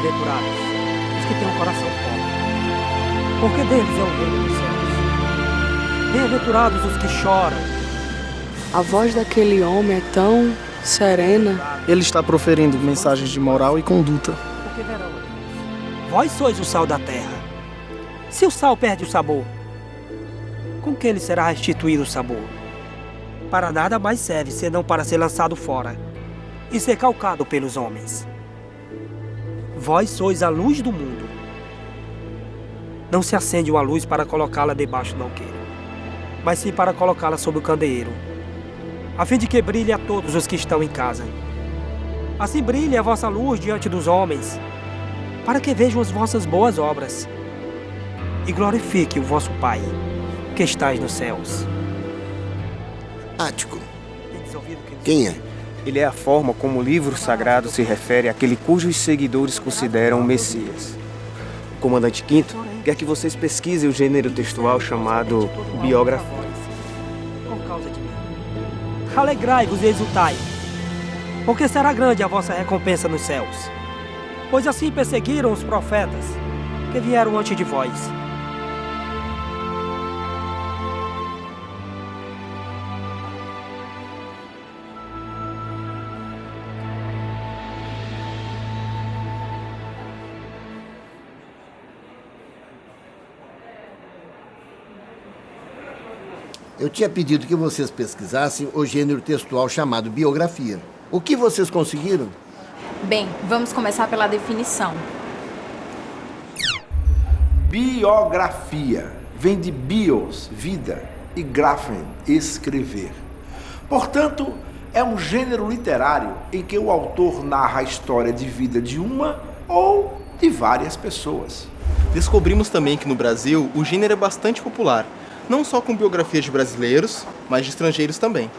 bem-aventurados os que têm um coração pobre, porque deles é o reino dos céus. Bem-aventurados os que choram. A voz daquele homem é tão serena. Ele está proferindo mensagens de moral e conduta. Porque verão a Deus. Vós sois o sal da terra. Se o sal perde o sabor, com que lhe será restituído o sabor? Para nada mais serve, senão para ser lançado fora e ser calcado pelos homens. Vós sois a luz do mundo. Não se acende uma luz para colocá-la debaixo do alqueire, mas sim para colocá-la sob o candeeiro, a fim de que brilhe a todos os que estão em casa. Assim brilhe a vossa luz diante dos homens, para que vejam as vossas boas obras e glorifique o vosso Pai, que estais nos céus. Ático. Quem é? Ele é a forma como o livro sagrado se refere àquele cujos seguidores consideram o Messias. O comandante Quinto quer que vocês pesquisem o gênero textual chamado biografia. Por causa de mim. Alegrai-vos e exultai, porque será grande a vossa recompensa nos céus. Pois assim perseguiram os profetas que vieram antes de vós. Eu tinha pedido que vocês pesquisassem o gênero textual chamado biografia. O que vocês conseguiram? Bem, vamos começar pela definição. Biografia vem de bios, vida, e graphen, escrever. Portanto, é um gênero literário em que o autor narra a história de vida de uma ou de várias pessoas. Descobrimos também que no Brasil o gênero é bastante popular, não só com biografias de brasileiros, mas de estrangeiros também.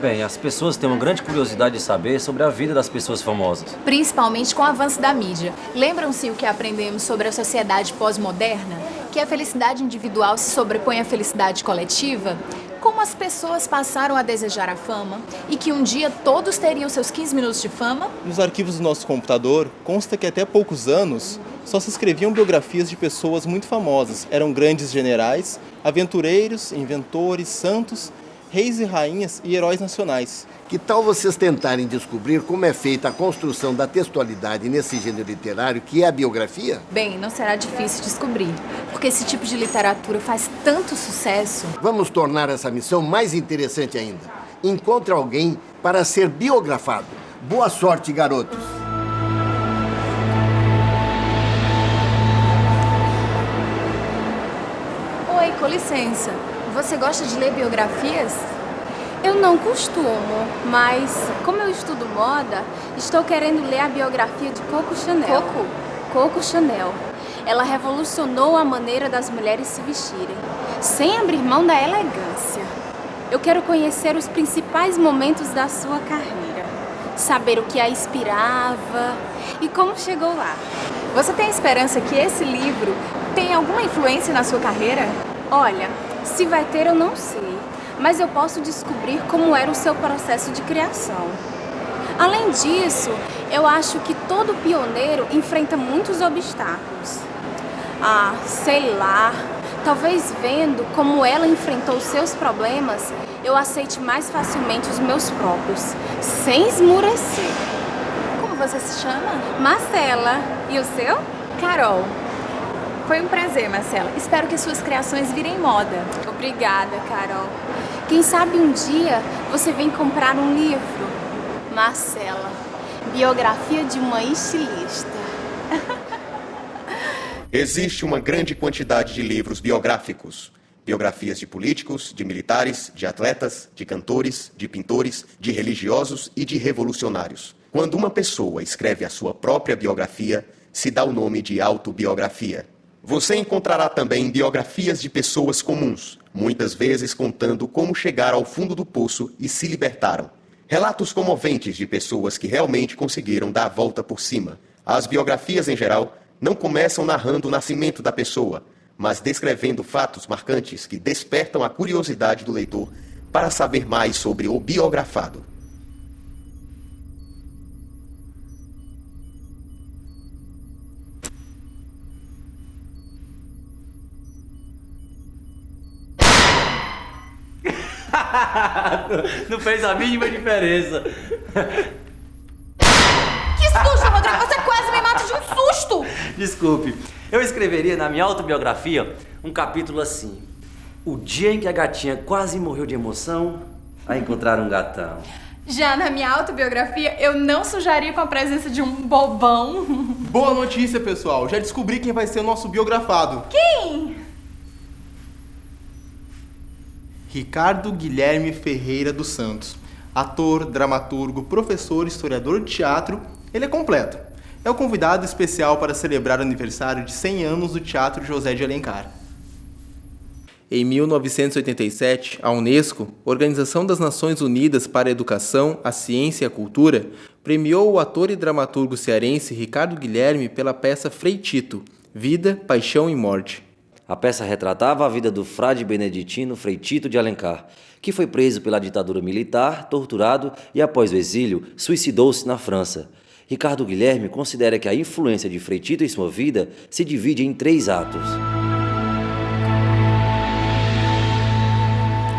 Bem, as pessoas têm uma grande curiosidade de saber sobre a vida das pessoas famosas. Principalmente com o avanço da mídia. Lembram-se o que aprendemos sobre a sociedade pós-moderna? Que a felicidade individual se sobrepõe à felicidade coletiva? Como as pessoas passaram a desejar a fama e que um dia todos teriam seus 15 minutos de fama? Nos arquivos do nosso computador, consta que até poucos anos só se escreviam biografias de pessoas muito famosas. Eram grandes generais, aventureiros, inventores, santos, reis e rainhas e heróis nacionais. Que tal vocês tentarem descobrir como é feita a construção da textualidade nesse gênero literário que é a biografia? Bem, não será difícil descobrir, porque esse tipo de literatura faz tanto sucesso. Vamos tornar essa missão mais interessante ainda. Encontre alguém para ser biografado. Boa sorte, garotos! Oi, com licença. Você gosta de ler biografias? Eu não costumo, mas como eu estudo moda, estou querendo ler a biografia de Coco Chanel. Coco Chanel. Ela revolucionou a maneira das mulheres se vestirem, sem abrir mão da elegância. Eu quero conhecer os principais momentos da sua carreira, saber o que a inspirava e como chegou lá. Você tem esperança que esse livro tenha alguma influência na sua carreira? Olha, se vai ter eu não sei, mas eu posso descobrir como era o seu processo de criação. Além disso, eu acho que todo pioneiro enfrenta muitos obstáculos. Sei lá, talvez vendo como ela enfrentou seus problemas, eu aceite mais facilmente os meus próprios, sem esmurecer. Como você se chama? Marcela. E o seu? Carol. Foi um prazer, Marcela. Espero que suas criações virem moda. Obrigada, Carol. Quem sabe um dia você vem comprar um livro. Marcela, biografia de uma estilista. Existe uma grande quantidade de livros biográficos. Biografias de políticos, de militares, de atletas, de cantores, de pintores, de religiosos e de revolucionários. Quando uma pessoa escreve a sua própria biografia, se dá o nome de autobiografia. Você encontrará também biografias de pessoas comuns, muitas vezes contando como chegaram ao fundo do poço e se libertaram. Relatos comoventes de pessoas que realmente conseguiram dar a volta por cima. As biografias, em geral, não começam narrando o nascimento da pessoa, mas descrevendo fatos marcantes que despertam a curiosidade do leitor para saber mais sobre o biografado. Não fez a mínima diferença. Que susto, Rodrigo! Você quase me mata de um susto! Desculpe, eu escreveria na minha autobiografia um capítulo assim: o dia em que a gatinha quase morreu de emoção a encontrar um gatão. Já na minha autobiografia, eu não sujaria com a presença de um bobão. Boa notícia, pessoal. Já descobri quem vai ser o nosso biografado. Quem? Ricardo Guilherme Ferreira dos Santos. Ator, dramaturgo, professor, historiador de teatro. Ele é completo. É o convidado especial para celebrar o aniversário de 100 anos do Teatro José de Alencar. Em 1987, a Unesco, Organização das Nações Unidas para a Educação, a Ciência e a Cultura, premiou o ator e dramaturgo cearense Ricardo Guilherme pela peça Frei Tito, Vida, Paixão e Morte. A peça retratava a vida do frade beneditino Frei Tito de Alencar, que foi preso pela ditadura militar, torturado e, após o exílio, suicidou-se na França. Ricardo Guilherme considera que a influência de Frei Tito em sua vida se divide em 3 atos.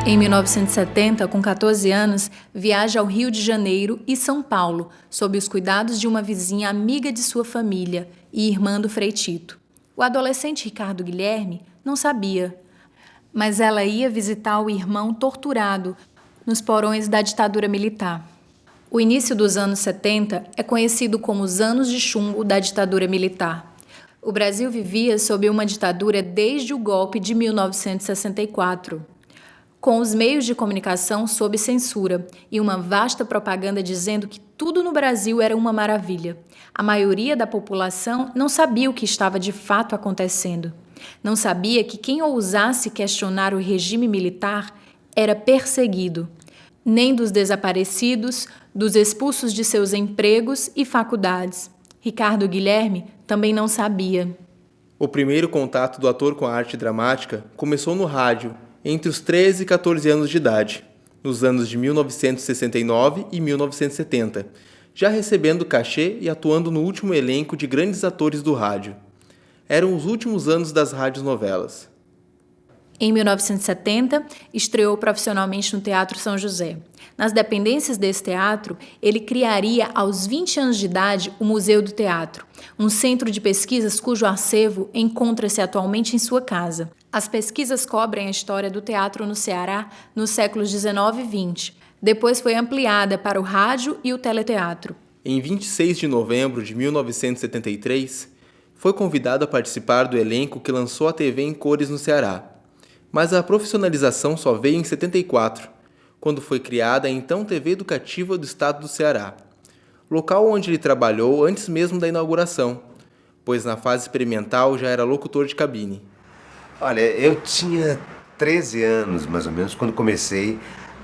Em 1970, com 14 anos, viaja ao Rio de Janeiro e São Paulo, sob os cuidados de uma vizinha amiga de sua família e irmã do Frei Tito. O adolescente Ricardo Guilherme não sabia, mas ela ia visitar o irmão torturado nos porões da ditadura militar. O início dos anos 70 é conhecido como os anos de chumbo da ditadura militar. O Brasil vivia sob uma ditadura desde o golpe de 1964. Com os meios de comunicação sob censura e uma vasta propaganda dizendo que tudo no Brasil era uma maravilha. A maioria da população não sabia o que estava de fato acontecendo. Não sabia que quem ousasse questionar o regime militar era perseguido. Nem dos desaparecidos, dos expulsos de seus empregos e faculdades. Ricardo Guilherme também não sabia. O primeiro contato do ator com a arte dramática começou no rádio, entre os 13 e 14 anos de idade, nos anos de 1969 e 1970, já recebendo cachê e atuando no último elenco de grandes atores do rádio. Eram os últimos anos das radionovelas. Em 1970, estreou profissionalmente no Teatro São José. Nas dependências desse teatro, ele criaria aos 20 anos de idade o Museu do Teatro, um centro de pesquisas cujo acervo encontra-se atualmente em sua casa. As pesquisas cobrem a história do teatro no Ceará nos séculos 19 e 20. Depois foi ampliada para o rádio e o teleteatro. Em 26 de novembro de 1973, foi convidado a participar do elenco que lançou a TV em cores no Ceará. Mas a profissionalização só veio em 74, quando foi criada a então TV Educativa do Estado do Ceará, local onde ele trabalhou antes mesmo da inauguração, pois na fase experimental já era locutor de cabine. Olha, eu tinha 13 anos, mais ou menos, quando comecei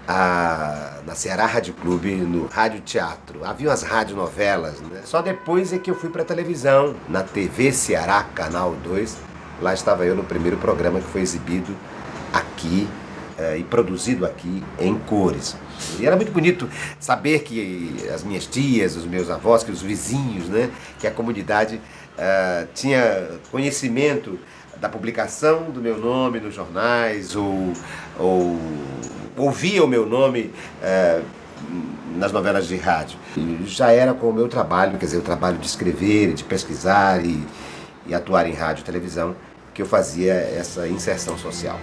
na Ceará Rádio Clube, no Rádio Teatro. Havia umas radionovelas, né? Só depois é que eu fui para a televisão, na TV Ceará, Canal 2. Lá estava eu no primeiro programa que foi exibido aqui e produzido aqui em cores. E era muito bonito saber que as minhas tias, os meus avós, que os vizinhos, né, que a comunidade tinha conhecimento da publicação do meu nome nos jornais ou ouvia o meu nome nas novelas de rádio. E já era com o meu trabalho, quer dizer, o trabalho de escrever, de pesquisar e atuar em rádio e televisão, que eu fazia essa inserção social.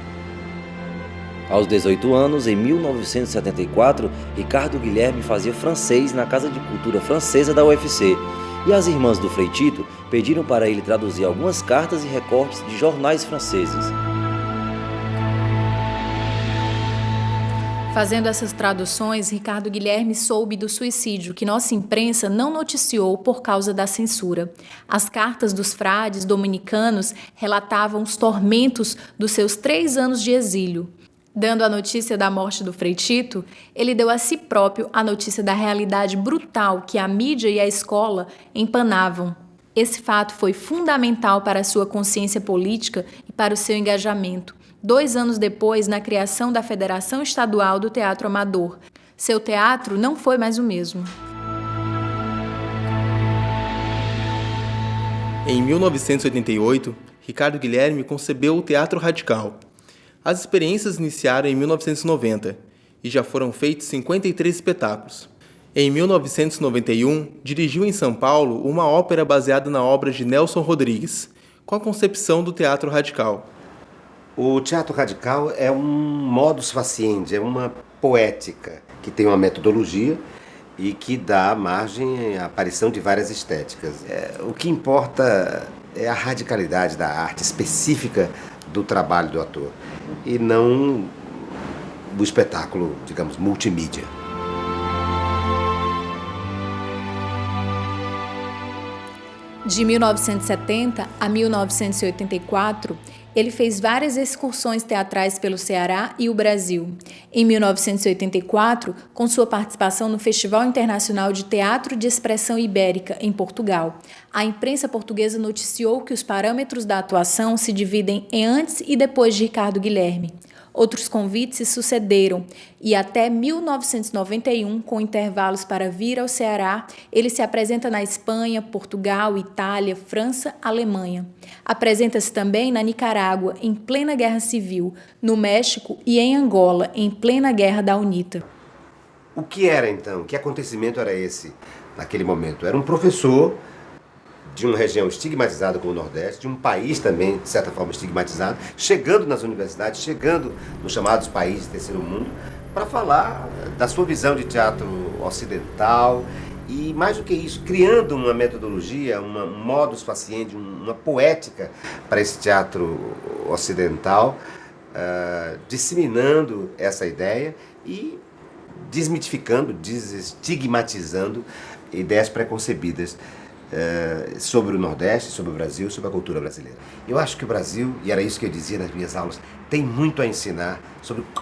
Aos 18 anos, em 1974, Ricardo Guilherme fazia francês na Casa de Cultura Francesa da UFC, e as irmãs do Frei Tito pediram para ele traduzir algumas cartas e recortes de jornais franceses. Fazendo essas traduções, Ricardo Guilherme soube do suicídio que nossa imprensa não noticiou por causa da censura. As cartas dos frades dominicanos relatavam os tormentos dos seus 3 anos de exílio. Dando a notícia da morte do Frei Tito, ele deu a si próprio a notícia da realidade brutal que a mídia e a escola empanavam. Esse fato foi fundamental para a sua consciência política e para o seu engajamento. 2 anos depois, na criação da Federação Estadual do Teatro Amador, seu teatro não foi mais o mesmo. Em 1988, Ricardo Guilherme concebeu o Teatro Radical. As experiências iniciaram em 1990 e já foram feitos 53 espetáculos. Em 1991, dirigiu em São Paulo uma ópera baseada na obra de Nelson Rodrigues, com a concepção do teatro radical. O teatro radical é um modus faciendi, é uma poética que tem uma metodologia e que dá margem à aparição de várias estéticas. O que importa é a radicalidade da arte específica do trabalho do ator e não o espetáculo, digamos, multimídia. De 1970 a 1984, ele fez várias excursões teatrais pelo Ceará e o Brasil. Em 1984, com sua participação no Festival Internacional de Teatro de Expressão Ibérica, em Portugal, a imprensa portuguesa noticiou que os parâmetros da atuação se dividem em antes e depois de Ricardo Guilherme. Outros convites se sucederam e até 1991, com intervalos para vir ao Ceará, ele se apresenta na Espanha, Portugal, Itália, França, Alemanha. Apresenta-se também na Nicarágua, em plena Guerra Civil, no México e em Angola, em plena Guerra da UNITA. O que era então? Que acontecimento era esse naquele momento? Era um professor de uma região estigmatizada como o Nordeste, de um país também, de certa forma, estigmatizado, chegando nas universidades, chegando nos chamados países do terceiro mundo, para falar da sua visão de teatro ocidental e, mais do que isso, criando uma metodologia, um modus faciendi, uma poética para esse teatro ocidental, disseminando essa ideia e desmitificando, desestigmatizando ideias preconcebidas sobre o Nordeste, sobre o Brasil, sobre a cultura brasileira. Eu acho que o Brasil, e era isso que eu dizia nas minhas aulas, tem muito a ensinar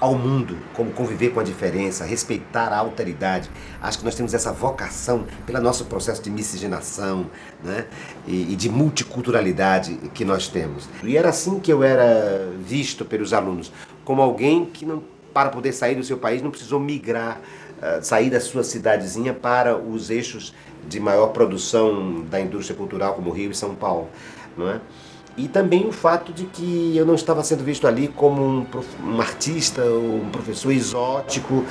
ao mundo, como conviver com a diferença, respeitar a alteridade. Acho que nós temos essa vocação pelo nosso processo de miscigenação, né? e de multiculturalidade que nós temos. E era assim que eu era visto pelos alunos, como alguém que, para poder sair do seu país, não precisou migrar, sair da sua cidadezinha para os eixos de maior produção da indústria cultural, como Rio e São Paulo, não é? E também o fato de que eu não estava sendo visto ali como um artista ou um professor exótico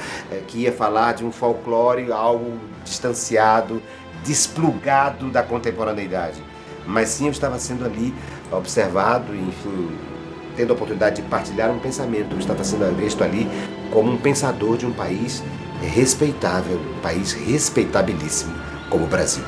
que ia falar de um folclore, algo distanciado, desplugado da contemporaneidade. Mas sim, eu estava sendo ali observado, enfim, tendo a oportunidade de partilhar um pensamento. Eu estava sendo visto ali como um pensador de um país respeitável, um país respeitabilíssimo, como o Brasil.